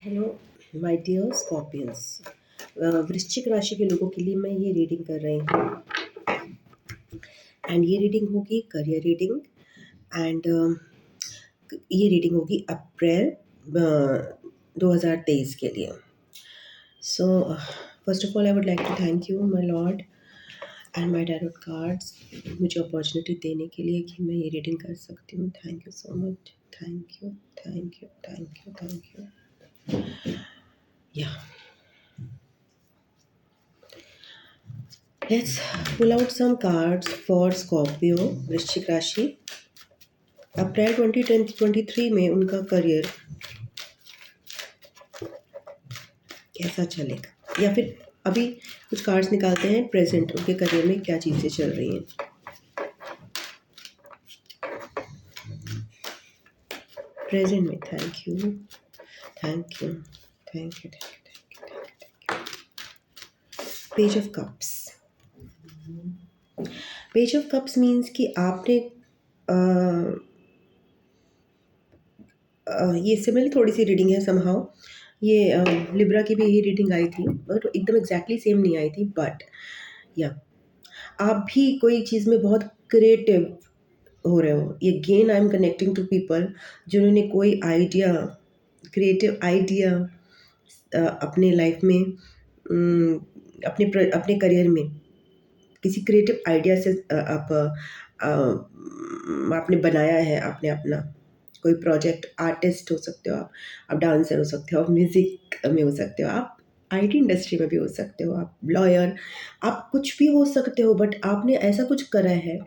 Hello my dear Scorpions. वृश्चिक राशि के लोगों के लिए मैं ये रीडिंग कर रही हूँ एंड ये रीडिंग होगी करियर रीडिंग एंड ये रीडिंग होगी अप्रैल 2023 के लिए। So first of all I would like to thank you my lord and my tarot cards मुझे अपॉर्चुनिटी देने के लिए कि मैं ये रीडिंग कर सकती हूँ। Thank you so much. Thank you thank you thank you thank you या Let's pull out some cards for Scorpio वृश्चिक राशि। अप्रैल 2023 में उनका करियर कैसा चलेगा, या फिर अभी कुछ कार्ड्स निकालते हैं प्रेजेंट उनके करियर में क्या चीज़ें चल रही हैं। प्रेजेंट में thank you thank you thank you thank you thank you thank you. Page of cups. Page of cups means कि आपने ये सिमिलर थोड़ी सी रीडिंग है समहाउ। ये लिब्रा की भी यही रीडिंग आई थी, मगर एकदम एग्जैक्टली सेम नहीं आई थी। बट या आप भी कोई चीज़ में बहुत क्रिएटिव हो रहे हो। ये again I am connecting to people जिन्होंने कोई आइडिया, क्रिएटिव आइडिया अपने लाइफ में, अपने करियर में किसी क्रिएटिव आइडिया से आपने बनाया है। आपने अपना कोई प्रोजेक्ट, आर्टिस्ट हो सकते हो आप डांसर हो सकते हो, आप म्यूज़िक में हो सकते हो, आप आईटी इंडस्ट्री में भी हो सकते हो, आप लॉयर, आप कुछ भी हो सकते हो। बट आपने ऐसा कुछ करा है,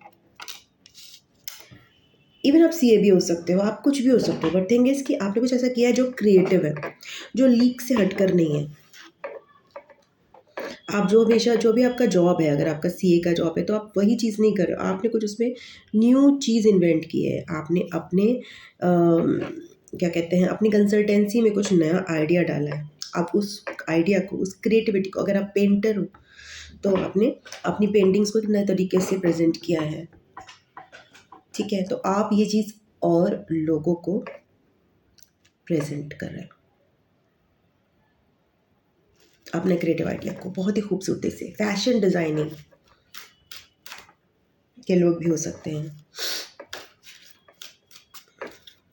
इवन आप सीए भी हो सकते हो, आप कुछ भी हो सकते हो। बट थिंग इज़ कि आपने कुछ ऐसा किया है जो क्रिएटिव है, जो लीक से हटकर नहीं है। आप जो हमेशा जो भी आपका जॉब है, अगर आपका सीए का जॉब है तो आप वही चीज़ नहीं कर रहे हो, आपने कुछ उसमें न्यू चीज़ इन्वेंट की है। आपने अपने क्या कहते हैं, अपनी कंसल्टेंसी में कुछ नया आइडिया डाला है। आप उस आइडिया को, उस क्रिएटिविटी को, अगर आप पेंटर हो तो आपने अपनी पेंटिंग्स को एक नए तरीके से प्रेजेंट किया है। ठीक है, तो आप ये चीज़ और लोगों को प्रेजेंट कर रहे हो अपने क्रिएटिव आइडिया को बहुत ही खूबसूरती से। फैशन डिज़ाइनिंग के लोग भी हो सकते हैं,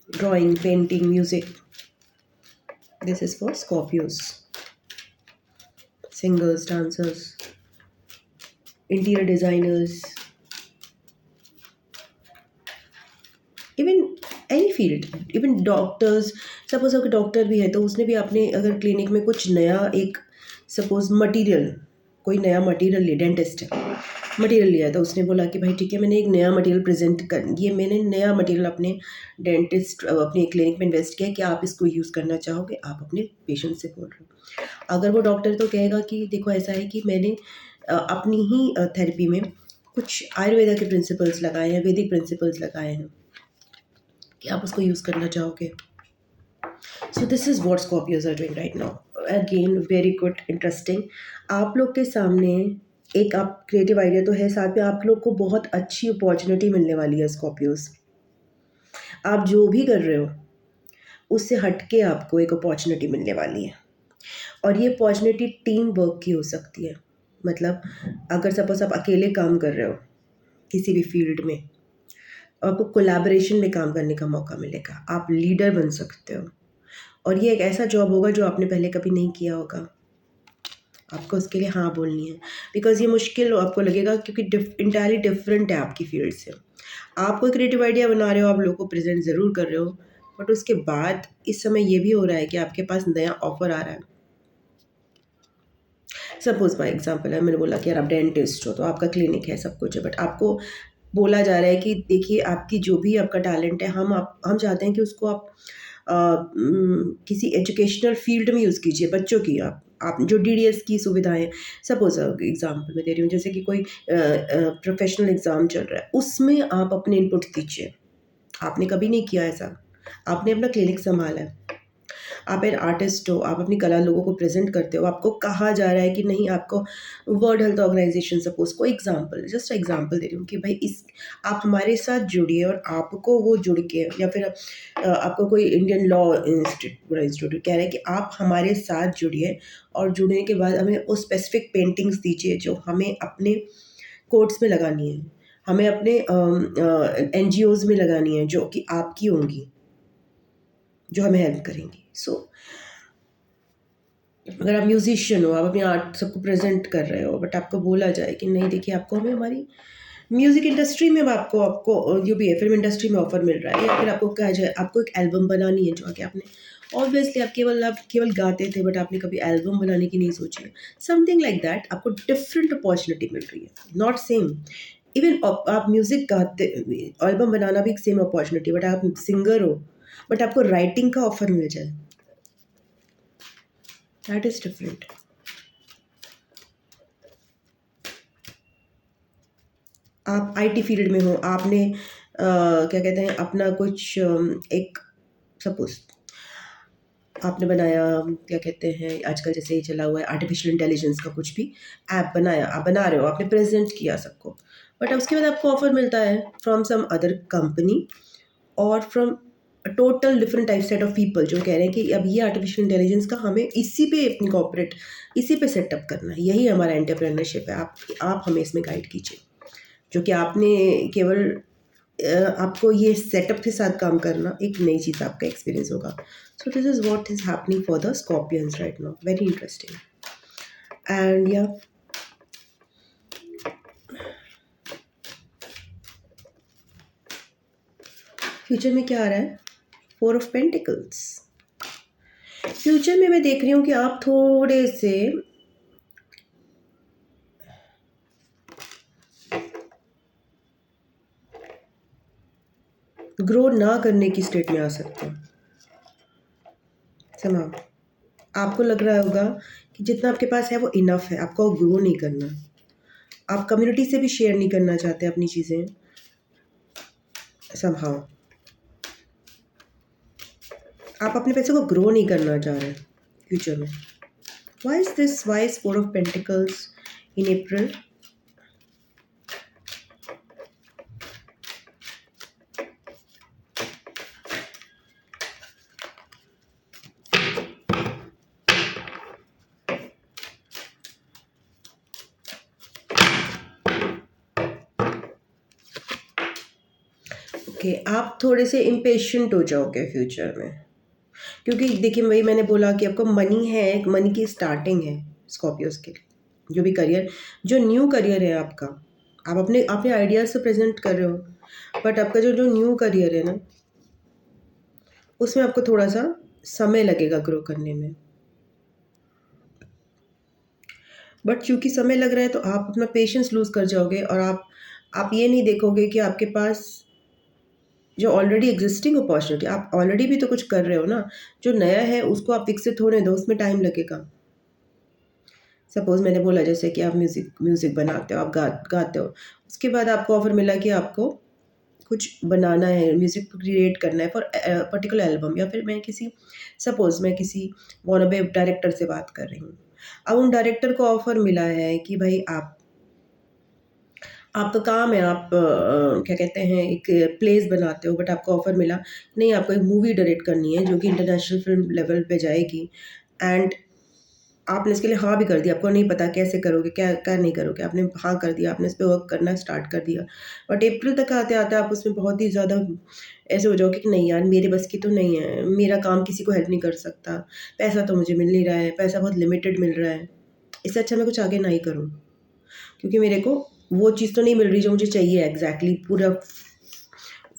drawing, painting, music. This is for Scorpios, singers, dancers, interior designers, even any field, even doctors. Suppose अगर डॉक्टर भी है तो उसने भी अपने अगर क्लिनिक में कुछ नया, एक सपोज मटेरियल, कोई नया मटेरियल लिया, डेंटिस्ट है, मटेरियल लिया तो उसने बोला कि भाई ठीक है, मैंने एक नया मटेरियल प्रेजेंट कर, ये मैंने नया मटेरियल अपने डेंटिस्ट अपने क्लिनिक में इन्वेस्ट किया, क्या आप इसको यूज़ करना चाहोगे। आप अपने पेशेंट से बोल रहे हो। अगर वो डॉक्टर तो कहेगा कि देखो ऐसा है कि मैंने अपनी ही थेरेपी में कुछ आयुर्वेदा के प्रिंसिपल्स लगाए हैं, वैदिक प्रिंसिपल्स लगाए हैं, कि आप उसको यूज़ करना चाहोगे। So this is what Scorpios are doing right now. Again very good, interesting. आप लोग के सामने एक आप क्रिएटिव आइडिया तो है, साथ में आप लोग को बहुत अच्छी अपॉर्चुनिटी मिलने वाली है स्कॉर्पियोज। आप जो भी कर रहे हो उससे हटके आपको एक अपॉर्चुनिटी मिलने वाली है, और ये अपॉर्चुनिटी टीम वर्क की हो सकती है। मतलब अगर सपोज आप अकेले काम कर रहे हो किसी भी फील्ड में, आपको कोलैबोरेशन में काम करने का मौका मिलेगा, आप लीडर बन सकते हो। और ये एक ऐसा जॉब होगा जो आपने पहले कभी नहीं किया होगा, आपको उसके लिए हाँ बोलनी है। बिकॉज ये मुश्किल आपको लगेगा क्योंकि इंटायरली डिफरेंट है आपकी फील्ड से। आप कोई क्रिएटिव आइडिया बना रहे हो, आप लोगों को प्रेजेंट ज़रूर कर रहे हो, बट उसके बाद इस समय ये भी हो रहा है कि आपके पास नया ऑफर आ रहा है। सपोज बाय एग्जाम्पल है, मैंने बोला कि यार आप डेंटिस्ट हो तो आपका क्लिनिक है, सब कुछ है, बट आपको बोला जा रहा है कि देखिए आपकी जो भी आपका टैलेंट है, हम चाहते हैं कि उसको आप किसी एजुकेशनल फील्ड में यूज़ कीजिए। बच्चों की आप जो डीडीएस की सुविधाएं, सपोज एग्जांपल मैं दे रही हूँ, जैसे कि कोई प्रोफेशनल एग्ज़ाम चल रहा है, उसमें आप अपने इनपुट दीजिए। आपने कभी नहीं किया ऐसा, आपने अपना क्लिनिक संभाला है, आप एन आर्टिस्ट हो, आप अपनी कला लोगों को प्रेज़ेंट करते हो, आपको कहा जा रहा है कि नहीं, आपको वर्ल्ड हेल्थ ऑर्गेनाइज़ेशन, सपोज़ कोई एग्ज़ाम्पल, जस्ट एग्ज़ाम्पल दे रही हूँ कि भाई इस आप हमारे साथ जुड़िए, और आपको वो जुड़ के, या फिर आपको कोई इंडियन लॉ इंस्टीट्यूट कह रहा है कि आप हमारे साथ जुड़िए, और जुड़ने के बाद हमें वो स्पेसिफ़िक पेंटिंग्स दीजिए जो हमें अपने कोर्ट्स में लगानी है, हमें अपने एनजीओज़ में लगानी है, जो कि आपकी होंगी, जो हमें हेल्प करेंगी। सो अगर आप म्यूज़िशियन हो, आप अपनी आर्ट सबको प्रेज़ेंट कर रहे हो, बट आपको बोला जाए कि नहीं देखिए, आपको हमें हमारी म्यूज़िक इंडस्ट्री में, आपको जो भी है फ़िल्म इंडस्ट्री में ऑफ़र मिल रहा है, या फिर आपको कहा जाए आपको एक एल्बम बनानी है, जो कि आपने ऑब्वियसली आप केवल गाते थे, बट आपने कभी एल्बम बनाने की नहीं सोची है। समथिंग लाइक दैट, आपको डिफरेंट अपॉर्च्युनिटी मिल रही है, नॉट सेम। इवन आप म्यूज़िक गाते, एल्बम बनाना भी एक सेम अपॉर्च्युनिटी, बट आप सिंगर हो, बट आपको राइटिंग का ऑफ़र मिल जाए, दैट इज़ डिफरेंट। आप आईटी फील्ड में हो, आपने क्या कहते हैं, अपना कुछ एक सपोज़ आपने बनाया, क्या कहते हैं, आजकल जैसे ये चला हुआ है आर्टिफ़िशियल इंटेलिजेंस का कुछ भी ऐप बनाया, आप बना रहे हो, आपने प्रेज़ेंट किया सबको, बट उसके बाद आपको ऑफ़र मिलता है फ्रॉम सम अदर कंपनी, और from total different type set of people, जो कह रहे हैं कि अब ये आर्टिफ़िशियल इंटेलिजेंस का हमें इसी पे इनकॉर्पोरेट, इसी पे सेटअप करना है, यही हमारा एंटरप्रेन्योरशिप है, आप हमें इसमें गाइड कीजिए। जो कि आपने केवल आपको ये सेटअप के साथ काम करना एक नई चीज़ आपका एक्सपीरियंस होगा। So this is what is happening for the Scorpions right now, very interesting. And या फ्यूचर में क्या आ रहा है, 4 ऑफ पेंटिकल्स। फ्यूचर में मैं देख रही हूँ कि आप थोड़े से ग्रो ना करने की स्टेट में आ सकते हैं। समा आपको लग रहा होगा कि जितना आपके पास है वो इनफ है, आपको ग्रो नहीं करना, आप कम्युनिटी से भी शेयर नहीं करना चाहते अपनी चीज़ें, समहाउ आप अपने पैसे को ग्रो नहीं करना चाह रहे फ्यूचर में। Why is this, why is 4 of pentacles in April? Okay, आप थोड़े से इम्पेशेंट हो जाओगे फ्यूचर में, क्योंकि देखिए वही मैंने बोला कि आपको मनी है, मनी की स्टार्टिंग है स्कॉर्पियोज के लिए, जो भी करियर, जो न्यू करियर है आपका, आप अपने अपने आइडियाज़ से प्रेजेंट कर रहे हो, बट आपका जो जो न्यू करियर है ना, उसमें आपको थोड़ा सा समय लगेगा ग्रो करने में, बट चूंकि समय लग रहा है तो आप अपना पेशेंस लूज़ कर जाओगे, और आप ये नहीं देखोगे कि आपके पास जो ऑलरेडी एग्जिस्टिंग अपॉर्चुनिटी, आप ऑलरेडी भी तो कुछ कर रहे हो ना, जो नया है उसको आप विकसित होने दो, उसमें टाइम लगेगा। सपोज़ मैंने बोला जैसे कि आप म्यूज़िक म्यूज़िक बनाते हो, आप गाते हो, उसके बाद आपको ऑफ़र मिला कि आपको कुछ बनाना है, म्यूज़िक क्रिएट करना है फॉर पर्टिकुलर एल्बम, या फिर मैं किसी वॉनाबे डायरेक्टर से बात कर रही हूँ। अब उन डायरेक्टर को ऑफ़र मिला है कि भाई आपका काम है, आप क्या कहते हैं, एक प्लेस बनाते हो, बट आपको ऑफ़र मिला नहीं, आपको एक मूवी डायरेक्ट करनी है जो कि इंटरनेशनल फ़िल्म लेवल पे जाएगी, एंड आपने इसके लिए हाँ भी कर दिया, आपको नहीं पता कैसे करोगे, क्या क्या नहीं करोगे, आपने हाँ कर दिया, आपने इस पे वर्क करना स्टार्ट कर दिया, बट अप्रैल तक आते-आते आप उसमें बहुत ही ज़्यादा ऐसे हो जाओगे कि नहीं यार, मेरे बस की तो नहीं है, मेरा काम किसी को हेल्प नहीं कर सकता, पैसा तो मुझे मिल नहीं रहा है, पैसा बहुत लिमिटेड मिल रहा है, इससे अच्छा मैं कुछ आगे ना ही करूँ। क्योंकि मेरे को वो चीज़ तो नहीं मिल रही जो मुझे चाहिए एग्ज़ैक्टली, पूरा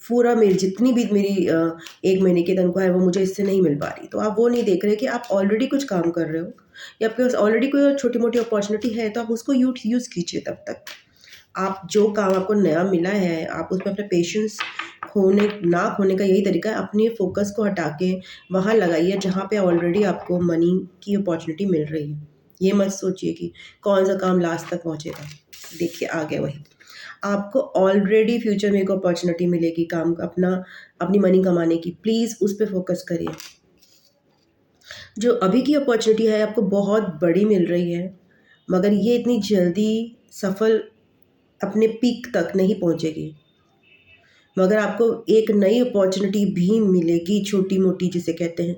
पूरा मेरी जितनी भी मेरी 1 महीने की तनख्वाह है वो मुझे इससे नहीं मिल पा रही। तो आप वो नहीं देख रहे कि आप ऑलरेडी कुछ काम कर रहे हो, या आपके पास ऑलरेडी कोई छोटी-मोटी अपॉर्च्युनिटी है, तो आप उसको यूज़ कीजिए तब तक। आप जो काम आपको नया मिला है, आप उसमें अपना पेशेंस ना खोने का यही तरीका है, अपने फ़ोकस को हटा के वहाँ लगाइए जहाँ पे ऑलरेडी आपको मनी की अपॉर्च्युनिटी मिल रही है। ये मत सोचिए कि कौन-सा काम लास्ट तक पहुँचेगा। देखिए आ गया वही। आपको ऑलरेडी फ्यूचर में एक अपॉर्च्युनिटी मिलेगी काम अपनी मनी कमाने की, प्लीज़ उस पे फ़ोकस करिए। जो अभी की अपॉर्चुनिटी है आपको बहुत बड़ी मिल रही है, मगर ये इतनी जल्दी सफल अपने पीक तक नहीं पहुंचेगी। मगर आपको एक नई अपॉर्चुनिटी भी मिलेगी, छोटी मोटी जिसे कहते हैं,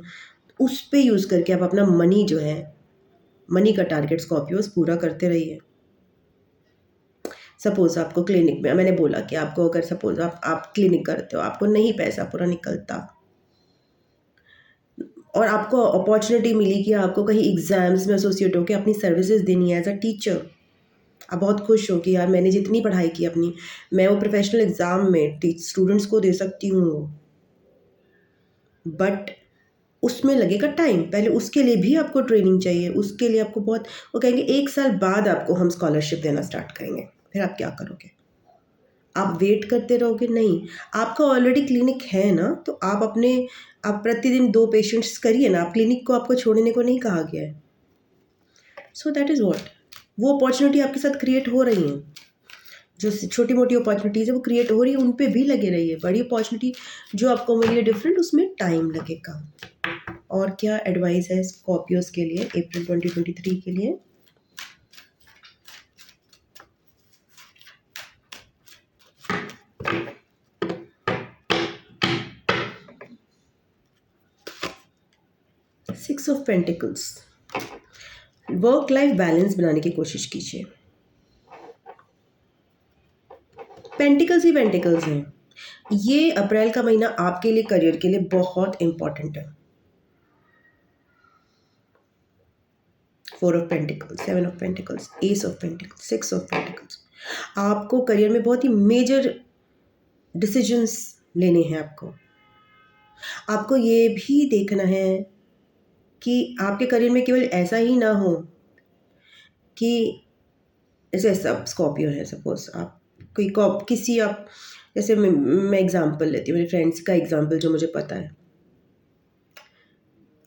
उस पे यूज़ करके आप अपना मनी जो है, मनी का टारगेट स्कॉर्पियोस पूरा करते रहिए। सपोज़ आपको क्लिनिक में, मैंने बोला कि आपको अगर सपोज़ आप क्लिनिक करते हो, आपको नहीं पैसा पूरा निकलता और आपको अपॉर्चुनिटी मिली कि आपको कहीं एग्ज़ाम्स में एसोसिएट होकर अपनी सर्विसेज देनी है एज अ टीचर। आप बहुत खुश हो कि यार मैंने जितनी पढ़ाई की अपनी, मैं वो प्रोफेशनल एग्ज़ाम में स्टूडेंट्स को दे सकती हूँ, बट उसमें लगेगा टाइम। पहले उसके लिए भी आपको ट्रेनिंग चाहिए, उसके लिए आपको बहुत, वो कहेंगे 1 साल बाद आपको हम स्कॉलरशिप देना स्टार्ट करेंगे, फिर आप क्या करोगे? आप वेट करते रहोगे? नहीं, आपका ऑलरेडी क्लिनिक है ना, तो आप प्रतिदिन 2 पेशेंट्स करिए ना, आप क्लिनिक को आपको छोड़ने को नहीं कहा गया है। सो दैट इज़ व्हाट, वो अपॉर्चुनिटी आपके साथ क्रिएट हो रही हैं। जो छोटी-मोटी अपॉर्चुनिटीज़ है वो क्रिएट हो रही है, उन पे भी लगे रहिए। बड़ी अपॉर्चुनिटी जो आपको मिली है डिफरेंट, उसमें टाइम लगेगा। और क्या एडवाइस है स्कॉर्पियोज के लिए अप्रैल 2023 के लिए? 6 of pentacles, work life balance बनाने की कोशिश कीजिए। पेंटिकल्स ही पेंटिकल्स हैं। ये अप्रैल का महीना आपके लिए, करियर के लिए बहुत इंपॉर्टेंट है। 4 of pentacles, 7 of pentacles, S of pentacles, 6 of pentacles. आपको करियर में बहुत ही मेजर डिसीजंस लेने हैं आपको। आपको ये भी देखना है कि आपके करियर में केवल ऐसा ही ना हो कि जैसे सब स्कॉर्पियो है, सपोज आप कोई किसी आप, जैसे मैं एग्जांपल लेती हूँ, मेरे फ्रेंड्स का एग्जांपल जो मुझे पता है।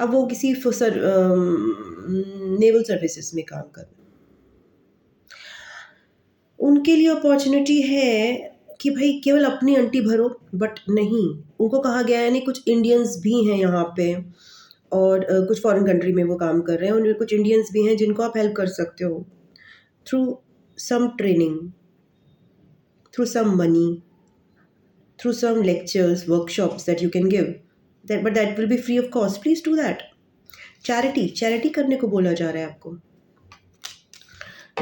अब वो किसी सर नेवल सर्विसेज में काम कर रहे हैं, उनके लिए अपॉर्चुनिटी है कि भाई केवल अपनी अंटी भरो, बट नहीं, उनको कहा गया है नहीं, कुछ इंडियंस भी हैं यहाँ पे और कुछ फॉरेन कंट्री में वो काम कर रहे हैं, उनमें कुछ इंडियंस भी हैं जिनको आप हेल्प कर सकते हो through some training, through some money, through some lectures, workshops that you can give. But that will be free of cost. Please do that. Charity करने को बोला जा रहा है आपको।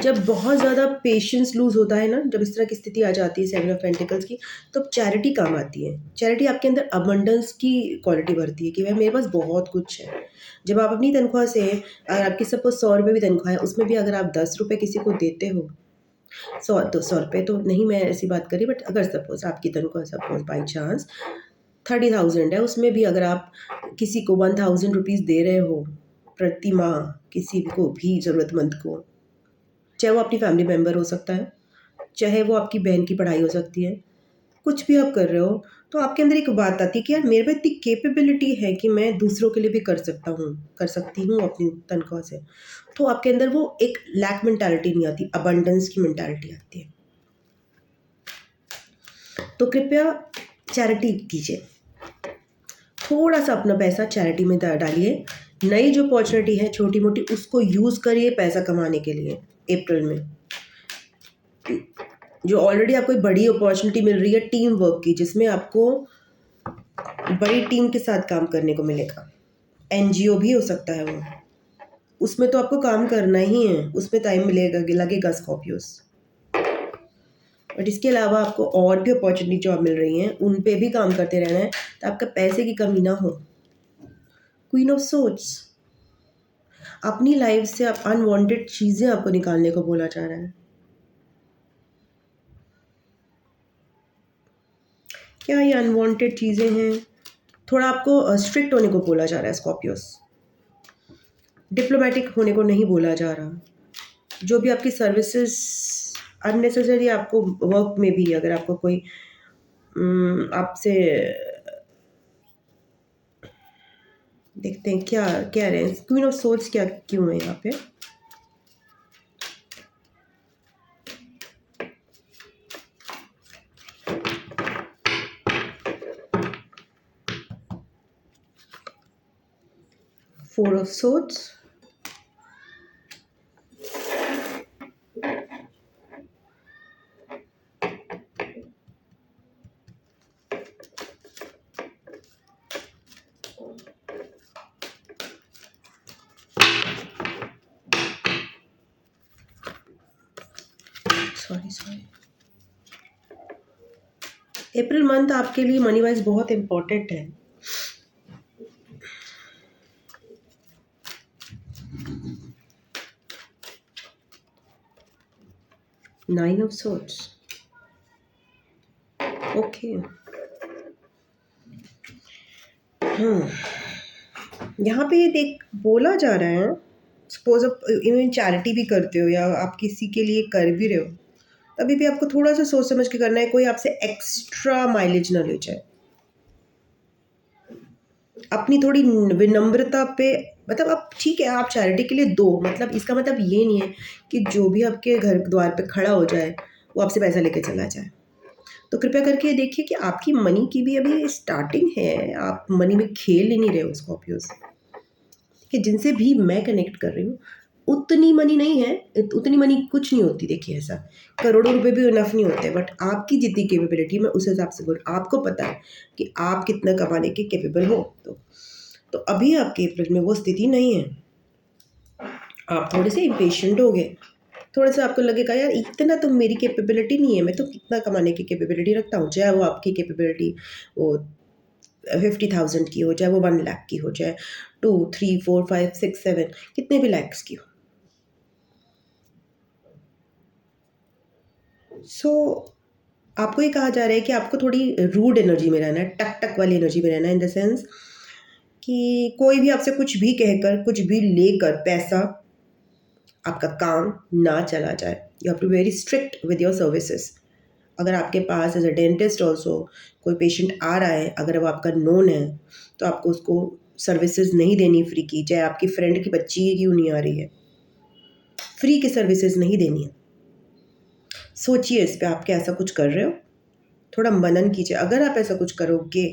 जब बहुत ज़्यादा पेशेंस लूज होता है ना, जब इस तरह की स्थिति आ जाती है 7 ऑफ पेंटिकल्स की, तो चैरिटी काम आती है। चैरिटी आपके अंदर अबंडेंस की क्वालिटी भरती है कि भाई मेरे पास बहुत कुछ है। जब आप अपनी तनख्वाह से, अगर आपकी सपोज 100 रुपये भी तनख्वाह है, उसमें भी अगर आप 10 रुपये किसी को देते हो, 100 रुपये तो नहीं, मैं ऐसी बात करी, बट अगर सपोज आपकी तनख्वाह सपोज बाई चांस 30,000 है, उसमें भी अगर आप किसी को 1000 रुपीज़ दे रहे हो प्रति माह, किसी को भी ज़रूरतमंद को, चाहे वो अपनी फैमिली मेम्बर हो सकता है, चाहे वो आपकी बहन की पढ़ाई हो सकती है, कुछ भी आप कर रहे हो, तो आपके अंदर एक बात आती है कि यार मेरे में इतनी कैपेबिलिटी है कि मैं दूसरों के लिए भी कर सकती हूँ अपनी तनख्वाह से। तो आपके अंदर वो एक लैक मेंटालिटी नहीं आती, अबंडेंस की मेंटालिटी आती है। तो कृपया चैरिटी कीजिए, थोड़ा सा अपना पैसा चैरिटी में डालिए। नई जो अपॉर्चुनिटी है छोटी मोटी, उसको यूज़ करिए पैसा कमाने के लिए। अप्रैल में जो ऑलरेडी आपको एक बड़ी अपॉर्चुनिटी मिल रही है टीम वर्क की, जिसमें आपको बड़ी टीम के साथ काम करने को मिलेगा। एनजीओ भी हो सकता है वो, उसमें तो आपको काम करना ही है, उसमें टाइम मिलेगा, लगेगा स्कॉर्पियोस। बट इसके अलावा आपको और भी अपॉर्चुनिटी जॉब मिल रही हैं, उन पे भी काम करते रहना है, तो आपका पैसे की कमी ना हो। क्वीन ऑफ सोर्ड्स, अपनी लाइफ से आप अनवांटेड चीज़ें आपको निकालने को बोला जा रहा है। क्या ये अनवांटेड चीज़ें हैं? थोड़ा आपको स्ट्रिक्ट होने को बोला जा रहा है स्कॉर्पियोस, डिप्लोमेटिक होने को नहीं बोला जा रहा। जो भी आपकी सर्विसेज अननेसेसरी आपको वर्क में भी, अगर आपको कोई आपसे, देखते हैं क्या कह रहे हैं क्वीन ऑफ सोर्ड्स, क्या क्यों है यहाँ पे। 4 of swords, sorry, April month आपके लिए मनी वाइज बहुत इम्पोर्टेंट है। Nine of swords, okay. यहाँ पे देख बोला जा रहा है, सपोज आप इवन चैरिटी भी करते हो या आप किसी के लिए कर भी रहे हो, तभी भी आपको थोड़ा सा सोच समझ के करना है, कोई आपसे एक्स्ट्रा माइलेज ना ले जाए। अपनी थोड़ी विनम्रता पे, मतलब आप ठीक है आप चैरिटी के लिए दो, मतलब इसका मतलब ये नहीं है कि जो भी आपके घर द्वार पे खड़ा हो जाए वो आपसे पैसा लेके चला जाए। तो कृपया करके देखिए कि आपकी मनी की भी अभी स्टार्टिंग है, आप मनी में खेल ही नहीं रहे हो स्कॉर्पियो से। कि जिनसे भी मैं कनेक्ट कर रही हूँ उतनी मनी नहीं है, उतनी मनी कुछ नहीं होती। देखिए ऐसा करोड़ों रुपए भी इनफ नहीं होते, बट आपकी जितनी कैपेबिलिटी मैं उस हिसाब से बोल, आपको पता है कि आप कितना कमाने के कैपेबल हो। तो अभी आपके अप्रैल में वो स्थिति नहीं है। आप थोड़े से इम्पेशेंट हो गए, थोड़ा सा आपको लगेगा यार इतना तो मेरी कैपेबिलिटी नहीं है, मैं तो कितना कमाने की कैपेबिलिटी रखता हूँ। चाहे वो आपकी कैपेबिलिटी वो 50,000 की हो, चाहे वो 1 लाख की हो, चाहे 2, 3, 4, 5, 6, 7 कितने भी लैक्स की हो। सो आपको ये कहा जा रहा है कि आपको थोड़ी रूड एनर्जी में रहना है, टक टक वाली एनर्जी में रहना है, इन द सेंस कि कोई भी आपसे कुछ भी कहकर कुछ भी लेकर पैसा आपका काम ना चला जाए। You have to be very strict with your services. अगर आपके पास एज अ डेंटिस्ट ऑल्सो कोई पेशेंट आ रहा है, अगर वो आपका नोन है तो आपको उसको सर्विसेज नहीं देनी फ्री की, चाहे आपकी फ्रेंड की बच्ची क्यों नहीं आ रही है, फ्री की सर्विसेज नहीं देनी है। सोचिए इस पे, आप क्या ऐसा कुछ कर रहे हो? थोड़ा मनन कीजिए। अगर आप ऐसा कुछ करोगे,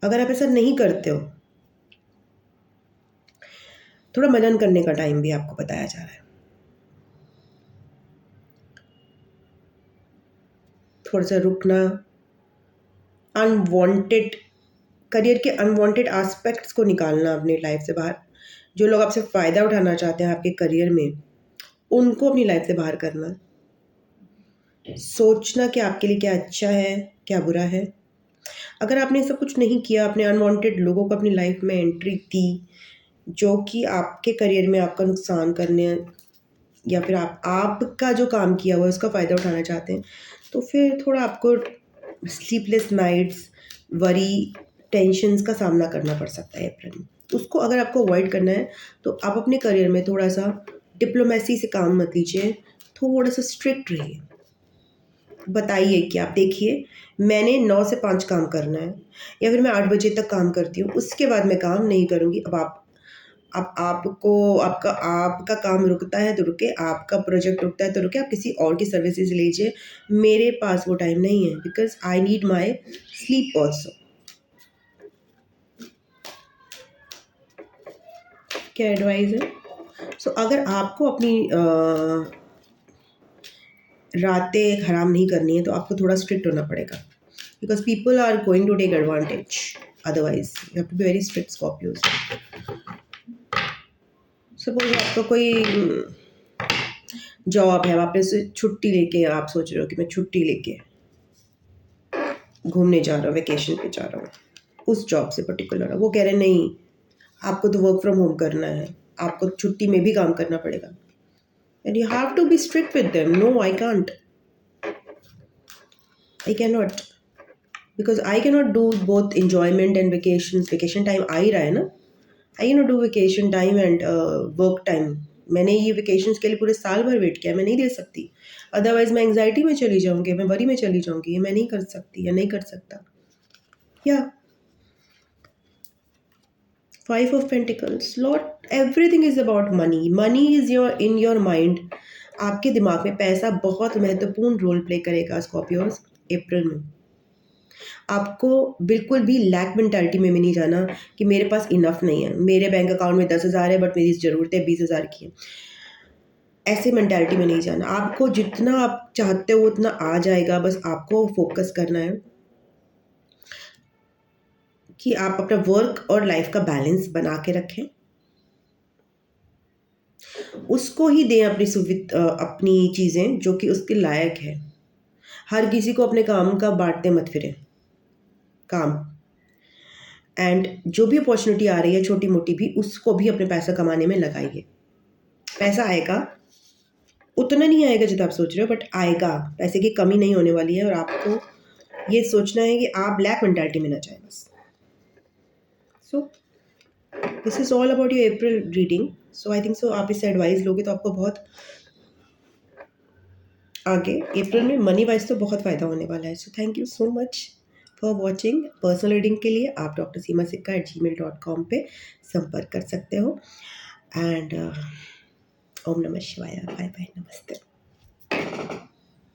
अगर आप ऐसा नहीं करते हो, थोड़ा मनन करने का टाइम भी आपको बताया जा रहा है। थोड़ा सा रुकना, अनवांटेड करियर के अनवांटेड एस्पेक्ट्स को निकालना अपनी लाइफ से बाहर। जो लोग आपसे फ़ायदा उठाना चाहते हैं आपके करियर में, उनको अपनी लाइफ से बाहर करना। सोचना कि आपके लिए क्या अच्छा है, क्या बुरा है। अगर आपने सब कुछ नहीं किया, आपने अनवांटेड लोगों को अपनी लाइफ में एंट्री दी जो कि आपके करियर में आपका नुकसान करने या फिर आपका जो काम किया हुआ है उसका फ़ायदा उठाना चाहते हैं, तो फिर थोड़ा आपको स्लीपलेस नाइट्स, वरी, टेंशन्स का सामना करना पड़ सकता है अप्रैल में। उसको अगर आपको अवॉइड करना है तो आप अपने करियर में थोड़ा सा डिप्लोमेसी से काम मत लीजिए, थोड़ा सा स्ट्रिक्ट रहिए। बताइए कि आप देखिए मैंने 9 से 5 काम करना है या फिर मैं 8 बजे तक काम करती हूँ, उसके बाद मैं काम नहीं करूँगी। अब आपको आपका आपका काम रुकता है तो रुके, आपका प्रोजेक्ट रुकता है तो रुके, आप किसी और की सर्विसेज लीजिए। मेरे पास वो टाइम नहीं है because I need my sleep also. क्या एडवाइस है? सो अगर आपको अपनी रातें हराम नहीं करनी है तो आपको थोड़ा स्ट्रिक्ट होना पड़ेगा, because people are going to take advantage, otherwise you have to be very strict Scorpios. Suppose आपका कोई जॉब है, आपने से छुट्टी लेके आप सोच रहे हो कि मैं छुट्टी लेके घूमने जा रहा हूँ, वेकेशन पे जा रहा हूँ, उस जॉब से पर्टिकुलर वो कह रहे हैं नहीं, आपको तो वर्क फ्रॉम होम करना है, आपको छुट्टी में भी काम करना पड़ेगा। And you have to be strict with them. No, I can't, I can not, because I can not do both enjoyment and vacation time आ ही रहा है ना, I can not do vacation time and work time. मैंने ये vacations के लिए पूरे साल भर वेट किया, मैं नहीं दे सकती, अदरवाइज मैं एंग्जाइटी में चली जाऊँगी, मैं वरी में चली जाऊँगी, ये मैं नहीं कर सकती या नहीं कर सकता। या 5 of pentacles, lot everything is about money, money is your in your mind. आपके दिमाग में पैसा बहुत महत्वपूर्ण रोल प्ले करेगा स्कॉर्पियोज। अप्रैल में। आपको बिल्कुल भी लैक मेंटालिटी में भी नहीं जाना कि मेरे पास इनफ नहीं है, मेरे बैंक अकाउंट में 10,000 है बट मेरी ज़रूरतें 20,000 की हैं। ऐसे मेंटालिटी में नहीं जाना। आपको जितना आप चाहते हो उतना आ जाएगा, बस आपको फोकस करना है कि आप अपना वर्क और लाइफ का बैलेंस बना के रखें। उसको ही दें अपनी चीज़ें जो कि उसके लायक है। हर किसी को अपने काम का बाँटते मत फिरें, काम। एंड जो भी अपॉर्च्युनिटी आ रही है छोटी-मोटी भी, उसको भी अपने पैसा कमाने में लगाइए। पैसा आएगा, उतना नहीं आएगा जितना आप सोच रहे हो बट आएगा। पैसे की कमी नहीं होने वाली है और आपको ये सोचना है कि आप ब्लैक मेंटालिटी में ना जाएँ बस। सो this is all about your April reading. So I think so आप इससे एडवाइस लोगे तो आपको बहुत आगे अप्रैल में मनी वाइज़ तो बहुत फ़ायदा होने वाला है। So thank you so much for watching. Personal reading के लिए आप drsimasitka@gmail.com पे संपर्क कर सकते हो। एंड ओम नमः शिवाय। बाय बाय, नमस्ते।